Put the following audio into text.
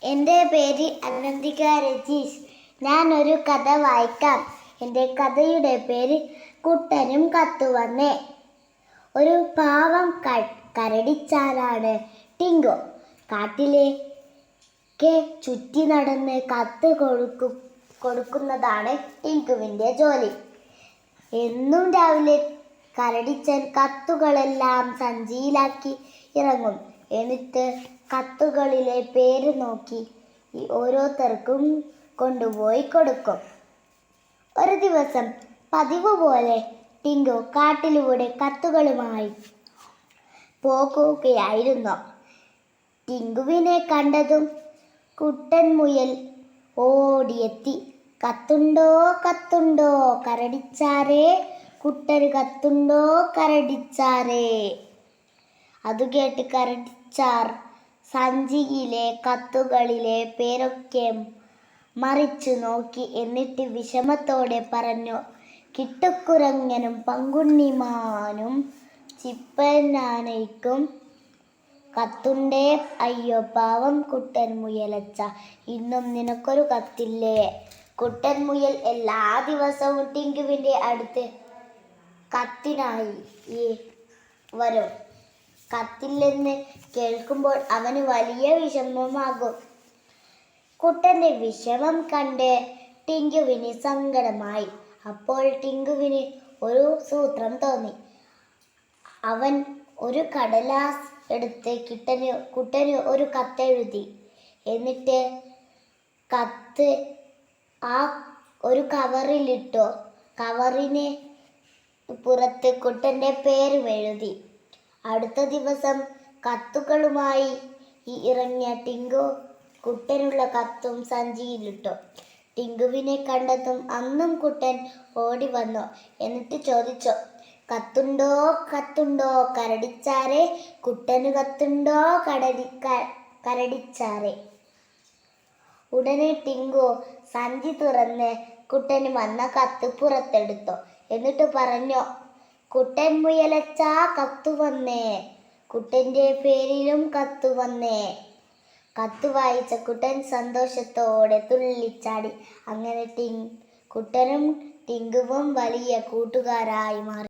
എൻ്റെ പേര് അനന്തിക രജീഷ്. ഞാനൊരു കഥ വായിക്കാം. എൻ്റെ കഥയുടെ പേര് കുട്ടനും കത്തുവന്നേ. ഒരു പാവം കരടിച്ചാലാണ് ടിങ്കു. കാട്ടിലേക്ക് ചുറ്റി നടന്ന് കത്ത് കൊടുക്കുന്നതാണ് ടിങ്കുവിൻ്റെ ജോലി. എന്നും രാവിലെ കരടിച്ചൻ കത്തുകളെല്ലാം സഞ്ചിയിലാക്കി ഇറങ്ങും. എന്നിട്ട് കത്തുകളിലെ പേര് നോക്കി ഓരോരുത്തർക്കും കൊണ്ടുപോയി കൊടുക്കും. ഒരു ദിവസം പതിവ് പോലെ ടിങ്കു കാട്ടിലൂടെ കത്തുകളുമായി പോകുകയായിരുന്നു. ടിങ്കുവിനെ കണ്ടതും കുട്ടൻ മുയൽ ഓടിയെത്തി. കത്തുണ്ടോ കത്തുണ്ടോ കരടിച്ചാരേ, കുട്ടന് കത്തുണ്ടോ കരടിച്ചാരേ. അതുകേട്ട് കരടിച്ചാർ സഞ്ചിയിലെ കത്തുകളിലെ പേരൊക്കെ മറിച്ചു നോക്കി. എന്നിട്ട് വിഷമത്തോടെ പറഞ്ഞു, കിട്ടുക്കുരങ്ങനും പങ്കുണ്ണിമാനും ചിപ്പനാനയ്ക്കും കത്തുണ്ടേ. അയ്യോ പാവം കുട്ടൻ മുയലച്ച, ഇന്നും നിനക്കൊരു കത്തില്ലേ. കുട്ടൻ മുയൽ എല്ലാ ദിവസവും ടിങ്കുവിൻ്റെ അടുത്ത് കത്തിനായി വരും. കത്തില്ലെന്ന് കേൾക്കുമ്പോൾ അവന് വലിയ വിഷമമാകും. കുട്ടൻ്റെ വിഷമം കണ്ട് ടിങ്കുവിന് സങ്കടമായി. അപ്പോൾ ടിങ്കുവിന് ഒരു സൂത്രം തോന്നി. അവൻ ഒരു കടലാസ് എടുത്ത് കുട്ടന് ഒരു കത്തെഴുതി. എന്നിട്ട് കത്ത് ഒരു കവറിലിട്ടു. കവറിന് പുറത്ത് കുട്ടൻ്റെ പേരും എഴുതി. അടുത്ത ദിവസം കത്തുകളുമായി ഇറങ്ങിയ ടിങ്കു കുട്ടനുള്ള കത്തും സഞ്ചിയിലിട്ടു. ടിങ്കുവിനെ കണ്ടതും അന്നും കുട്ടൻ ഓടി വന്നു. എന്നിട്ട് ചോദിച്ചു, കത്തുണ്ടോ കത്തുണ്ടോ കരടിച്ചാരേ, കുട്ടന് കത്തുണ്ടോ കരടിച്ചാരേ. ഉടനെ ടിങ്കു സഞ്ചി തുറന്ന് കുട്ടന് വന്ന കത്ത് പുറത്തെടുത്തു. എന്നിട്ട് പറഞ്ഞു, കുട്ടൻ മുയലച്ച കത്തു വന്നേ, കുട്ടൻ്റെ പേരിലും കത്തു വന്നേ. കത്ത് വായിച്ച കുട്ടൻ സന്തോഷത്തോടെ തുള്ളിച്ചാടി. അങ്ങനെ കുട്ടനും ടിങ്കുവും വലിയ കൂട്ടുകാരായി മാറി.